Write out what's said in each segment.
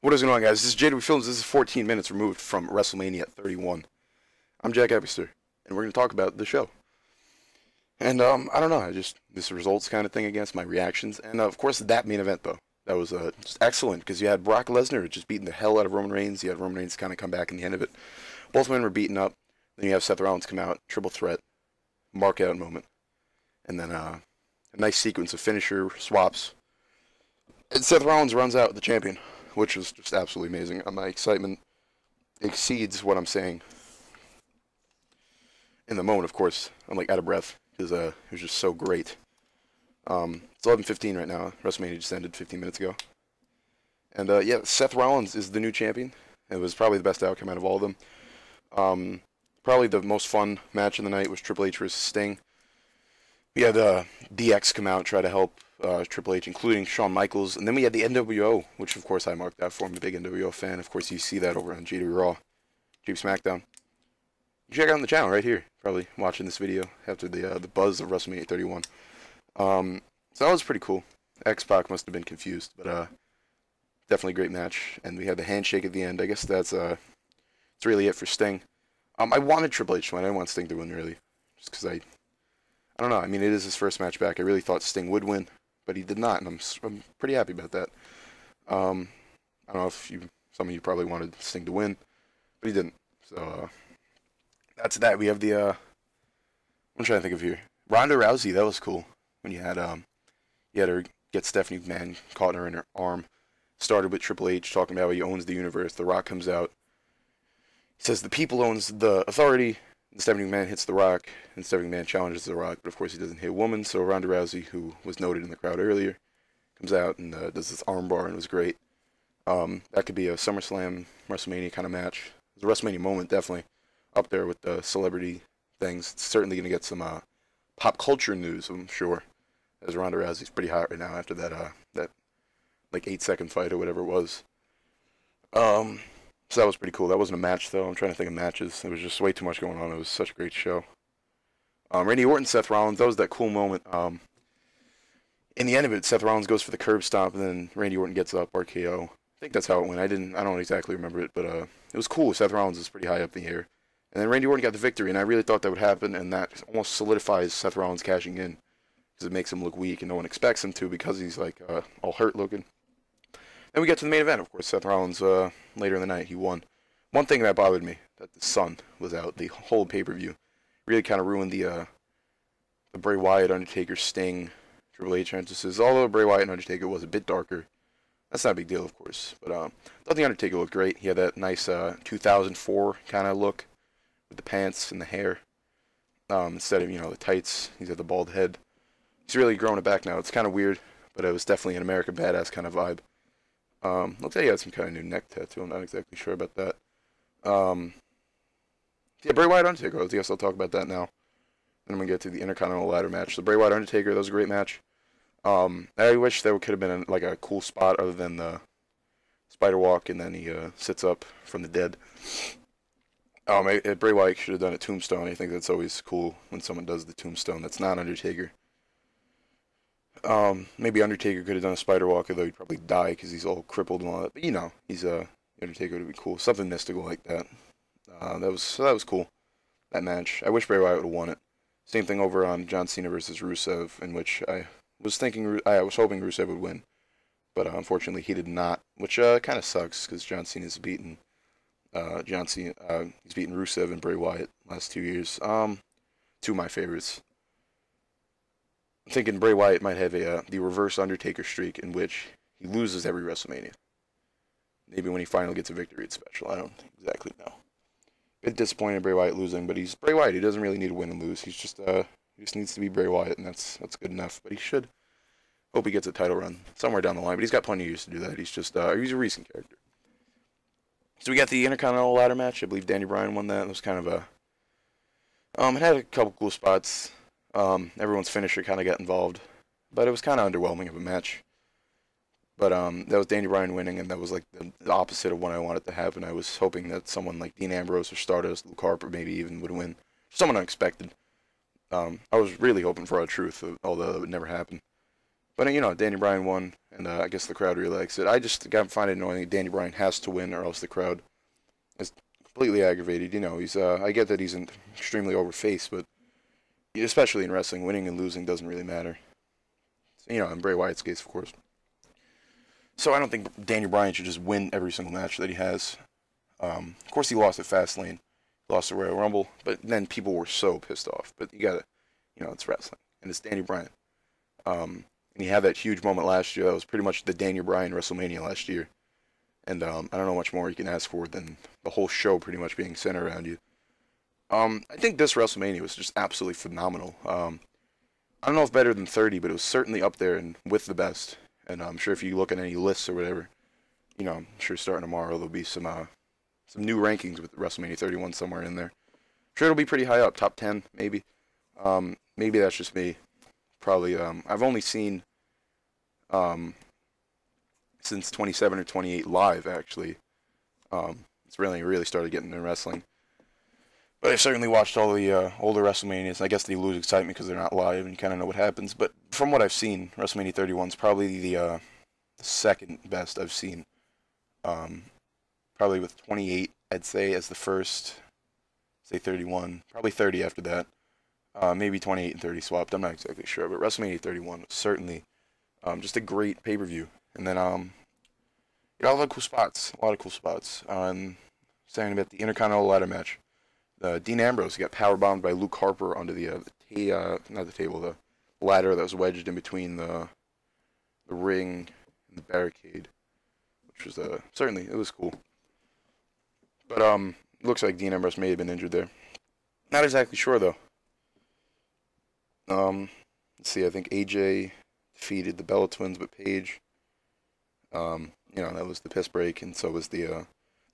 What is going on, guys? This is JW Films. This is 14 minutes removed from WrestleMania 31. I'm Jack Epister, and we're going to talk about the show. And, I don't know, this results kind of thing against my reactions. And, of course, that main event, though. That was just excellent, because you had Brock Lesnar just beating the hell out of Roman Reigns. You had Roman Reigns kind of come back in the end of it. Both men were beaten up. Then you have Seth Rollins come out, triple threat, mark out moment. And then, a nice sequence of finisher swaps. And Seth Rollins runs out the champion, which was just absolutely amazing. My excitement exceeds what I'm saying. In the moment, of course, I'm like out of breath because it was just so great. It's 11:15 right now. WrestleMania just ended 15 minutes ago. And yeah, Seth Rollins is the new champion. It was probably the best outcome out of all of them. Probably the most fun match of the night was Triple H versus Sting. We had DX come out and try to help Triple H, including Shawn Michaels. And then we had the NWO, which of course I marked out for. I'm a big NWO fan. Of course, you see that over on GW Raw, GW SmackDown. You check out on the channel right here. Probably watching this video after the buzz of WrestleMania 31. So that was pretty cool. X-Pac must have been confused, but definitely a great match. And we had the handshake at the end. I guess that's really it for Sting. I wanted Triple H to win. I didn't want Sting to win, really. Just because I don't know. I mean, it is his first match back. I really thought Sting would win, but he did not, and I'm pretty happy about that. I don't know if some of you probably wanted Sting to win, but he didn't. So that's that. We have the I'm trying to think of here. Ronda Rousey. That was cool when you had her get Stephanie McMahon caught her in her arm. Started with Triple H talking about how he owns the universe. The Rock comes out. He says the people owns the authority. And Stephanie McMahon hits The Rock, and Stephanie McMahon challenges The Rock, but of course he doesn't hit a woman, so Ronda Rousey, who was noted in the crowd earlier, comes out and does this armbar, and it was great. That could be a SummerSlam, WrestleMania kind of match. It was a WrestleMania moment, definitely, up there with the celebrity things. It's certainly going to get some pop culture news, I'm sure, as Ronda Rousey's pretty hot right now after that like 8-second fight or whatever it was. So that was pretty cool. That wasn't a match, though. I'm trying to think of matches. There was just way too much going on. It was such a great show. Randy Orton, Seth Rollins, that was that cool moment. In the end of it, Seth Rollins goes for the curb stomp, and then Randy Orton gets up, RKO. I think that's how it went. I don't exactly remember it, but it was cool. Seth Rollins was pretty high up in the air. And then Randy Orton got the victory, and I really thought that would happen, and that almost solidifies Seth Rollins cashing in, because it makes him look weak, and no one expects him to, because he's like all hurt looking. Then we get to the main event, of course. Seth Rollins, later in the night, he won. One thing that bothered me, that the sun was out, the whole pay-per-view, really kind of ruined the Bray Wyatt, Undertaker, Sting, Triple H entrances. Although Bray Wyatt and Undertaker was a bit darker, that's not a big deal, of course. But I thought the Undertaker looked great. He had that nice 2004 kind of look with the pants and the hair. Instead of, the tights, he's got the bald head. He's really growing it back now. It's kind of weird, but it was definitely an American Badass kind of vibe. Looks like he had some kind of new neck tattoo. I'm not exactly sure about that. Yeah, Bray Wyatt Undertaker. I guess I'll talk about that now. Then I'm going to get to the Intercontinental Ladder match. The Bray Wyatt Undertaker, that was a great match. I wish there could have been like a cool spot other than the spider walk, and then he sits up from the dead. Bray Wyatt should have done a tombstone. I think that's always cool when someone does the tombstone. That's not Undertaker. Maybe Undertaker could have done a spider walk, although he'd probably die because he's all crippled and all that. But he's Undertaker would be cool. Something mystical like that. That was cool. That match. I wish Bray Wyatt would have won it. Same thing over on John Cena versus Rusev, in which I was hoping Rusev would win, but unfortunately he did not, which kind of sucks because John Cena's beaten he's beaten Rusev and Bray Wyatt last 2 years. Two of my favorites. I'm thinking Bray Wyatt might have the reverse Undertaker streak, in which he loses every WrestleMania. Maybe when he finally gets a victory, it's special. I don't exactly know. Bit disappointed in Bray Wyatt losing, but he's Bray Wyatt. He doesn't really need to win and lose. He just needs to be Bray Wyatt, and that's good enough. But he should hope he gets a title run somewhere down the line. But he's got plenty of years to do that. He's just he's a recent character. So we got the Intercontinental Ladder match. I believe Danny Bryan won that. It was kind of it had a couple cool spots. Everyone's finisher kind of got involved, but it was kind of underwhelming of a match. But that was Danny Bryan winning, and that was like the opposite of what I wanted to happen. I was hoping that someone like Dean Ambrose or Stardust, Luke Harper maybe even would win. Someone unexpected. I was really hoping for R-Truth, although it would never happen. But, Danny Bryan won, and I guess the crowd really likes it. I just find it annoying that Danny Bryan has to win, or else the crowd is completely aggravated. I get that he's an extremely over face, but especially in wrestling, winning and losing doesn't really matter. In Bray Wyatt's case, of course. So I don't think Daniel Bryan should just win every single match that he has. Of course, he lost at Fastlane, lost the Royal Rumble, but then people were so pissed off. But you gotta, it's wrestling, and it's Daniel Bryan. And he had that huge moment last year. That was pretty much the Daniel Bryan WrestleMania last year. And I don't know much more you can ask for than the whole show pretty much being centered around you. I think this WrestleMania was just absolutely phenomenal. I don't know if better than 30, but it was certainly up there and with the best. And I'm sure if you look at any lists or whatever, I'm sure starting tomorrow there'll be some new rankings with WrestleMania 31 somewhere in there. I'm sure it'll be pretty high up, top 10 maybe. Maybe that's just me. Probably. I've only seen since 27 or 28 live actually. It's really started getting into wrestling. But I've certainly watched all the older WrestleManias. I guess they lose excitement because they're not live and you kind of know what happens. But from what I've seen, WrestleMania 31 is probably the second best I've seen. Probably with 28, I'd say, as the first. Say 31. Probably 30 after that. Maybe 28 and 30 swapped. I'm not exactly sure. But WrestleMania 31 was certainly just a great pay-per-view. And then, a lot of cool spots. Saying about the Intercontinental Ladder match. Dean Ambrose got powerbombed by Luke Harper onto the ladder that was wedged in between the ring and the barricade, which was certainly it was cool. But looks like Dean Ambrose may have been injured there. Not exactly sure though. Let's see. I think AJ defeated the Bella Twins, but Paige. That was the piss break, and so was the. I'm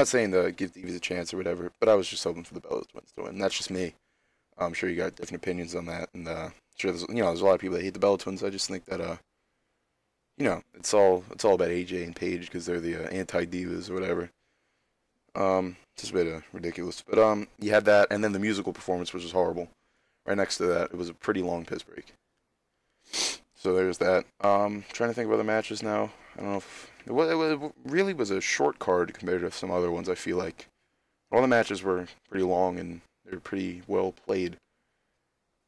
not saying to give Divas a chance or whatever, but I was just hoping for the Bella Twins to win. That's just me. I'm sure you got different opinions on that, and sure there's there's a lot of people that hate the Bella Twins. I just think that it's all about AJ and Paige because they're the anti-divas or whatever. Just a bit ridiculous, but you had that, and then the musical performance, which was horrible. Right next to that, it was a pretty long piss break. So there's that. Trying to think of other matches now. I don't know if it really was a short card compared to some other ones. I feel like all the matches were pretty long and they were pretty well played.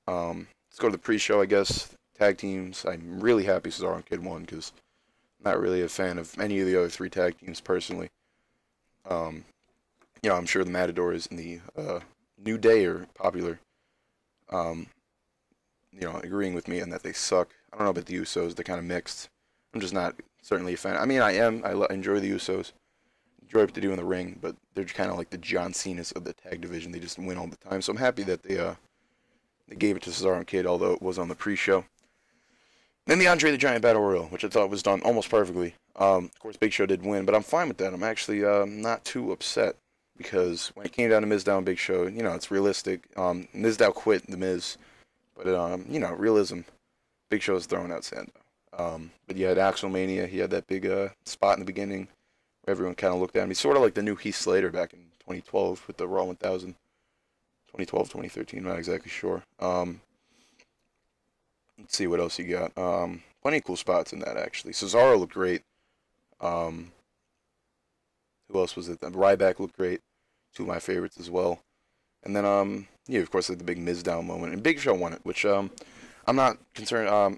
Let's go to the pre-show, I guess. Tag teams. I'm really happy Cesaro and Kid won because I'm not really a fan of any of the other three tag teams personally. I'm sure the Matadors and the New Day are popular. Agreeing with me in that they suck. I don't know about the Usos. They're kind of mixed. I'm just not certainly a fan. I mean, I enjoy the Usos. Enjoy what they do in the ring, but they're kind of like the John Cena's of the tag division. They just win all the time. So I'm happy that they gave it to Cesaro and Kid, although it was on the pre-show. Then the Andre the Giant Battle Royal, which I thought was done almost perfectly. Of course, Big Show did win, but I'm fine with that. I'm actually not too upset because when it came down to Miz Dow and Big Show, it's realistic. Miz Dow quit The Miz, but realism. Big Show is throwing out Sandow. But you had Axelmania. He had that big spot in the beginning where everyone kind of looked at him. He's sort of like the new Heath Slater back in 2012 with the Raw 1000. 2012, 2013, not exactly sure. Let's see what else you got. Plenty of cool spots in that, actually. Cesaro looked great. Who else was it? Ryback looked great. Two of my favorites as well. And then, of course, the big Miz Down moment. And Big Show won it, which I'm not concerned. I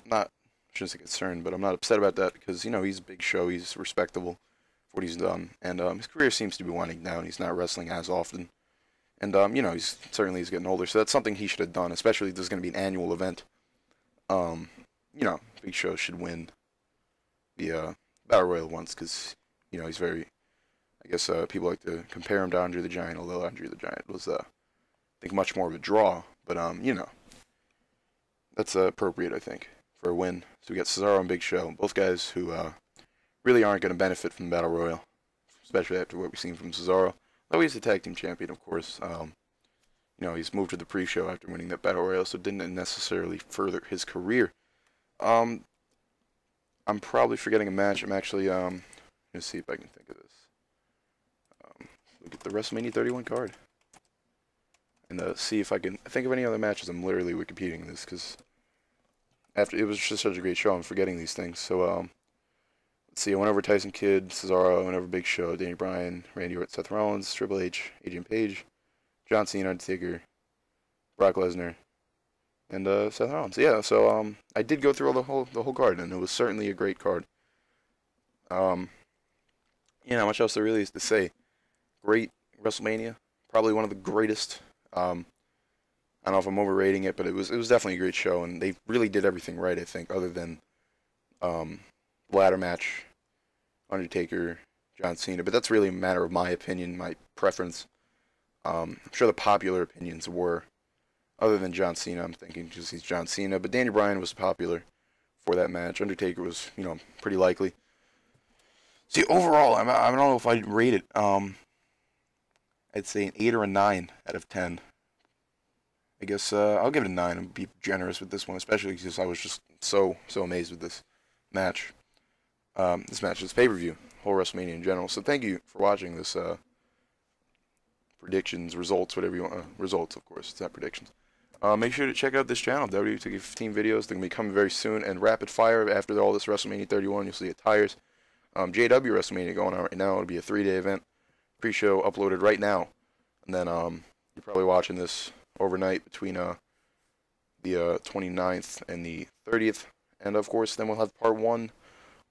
shouldn't say concerned, but I'm not upset about that because, he's a Big Show. He's respectable for what he's done. And his career seems to be winding down. He's not wrestling as often. And, he's getting older. So that's something he should have done, especially if this is going to be an annual event. Big Show should win the Battle Royal once because, he's very, I guess people like to compare him to Andre the Giant, although Andre the Giant was, I think, much more of a draw. But, that's appropriate, I think, for a win. So we got Cesaro and Big Show, both guys who really aren't going to benefit from the Battle Royal, especially after what we've seen from Cesaro. Though he's the tag team champion, of course. He's moved to the pre-show after winning that Battle Royal, so it didn't necessarily further his career. I'm probably forgetting a match. I'm actually going to see if I can think of this. Look at the WrestleMania 31 card. And see if I can think of any other matches. I'm literally Wikipediaing this because after it was just such a great show, I'm forgetting these things. So let's see. I went over Tyson Kidd, Cesaro. I went over Big Show, Danny Bryan, Randy Orton, Seth Rollins, Triple H, Adrian Page, John Cena, Undertaker, Brock Lesnar, and Seth Rollins. Yeah. So I did go through all the whole card, and it was certainly a great card. Not much else there really is to say. Great WrestleMania, probably one of the greatest. I don't know if I'm overrating it, but it was definitely a great show, and they really did everything right, I think, other than ladder match, Undertaker, John Cena. But that's really a matter of my opinion, my preference. I'm sure the popular opinions were, other than John Cena, I'm thinking just he's John Cena. But Danny Bryan was popular for that match. Undertaker was, pretty likely. See, overall, I don't know if I'd rate it. I'd say an 8 or a 9 out of 10. I guess I'll give it a 9 and be generous with this one, especially because I was just so amazed with this match. This pay-per-view, whole WrestleMania in general. So thank you for watching this predictions, results, whatever you want. Results, of course. It's not predictions. Make sure to check out this channel, WWE 2K15 videos. They're going to be coming very soon. And rapid fire, after all this WrestleMania 31, you'll see it tires. JW WrestleMania going on right now. It'll be a 3-day event. Pre-show uploaded right now. And then you're probably watching this overnight between the 29th and the 30th. And of course, then we'll have part 1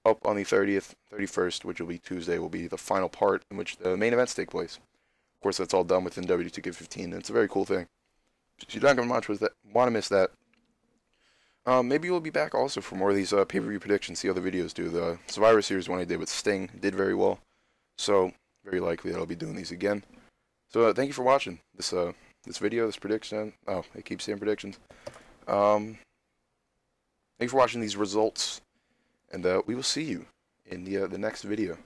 up on the 30th, 31st, which will be Tuesday, will be the final part in which the main events take place. Of course, that's all done within W2K15, and it's a very cool thing. If you're not going to want to miss that, maybe we'll be back also for more of these pay-per-view predictions, see how the videos do. The Survivor Series one I did with Sting did very well, so very likely that I'll be doing these again. So thank you for watching this video, this prediction. Oh, I keep saying predictions. Thank you for watching these results, and we will see you in the next video.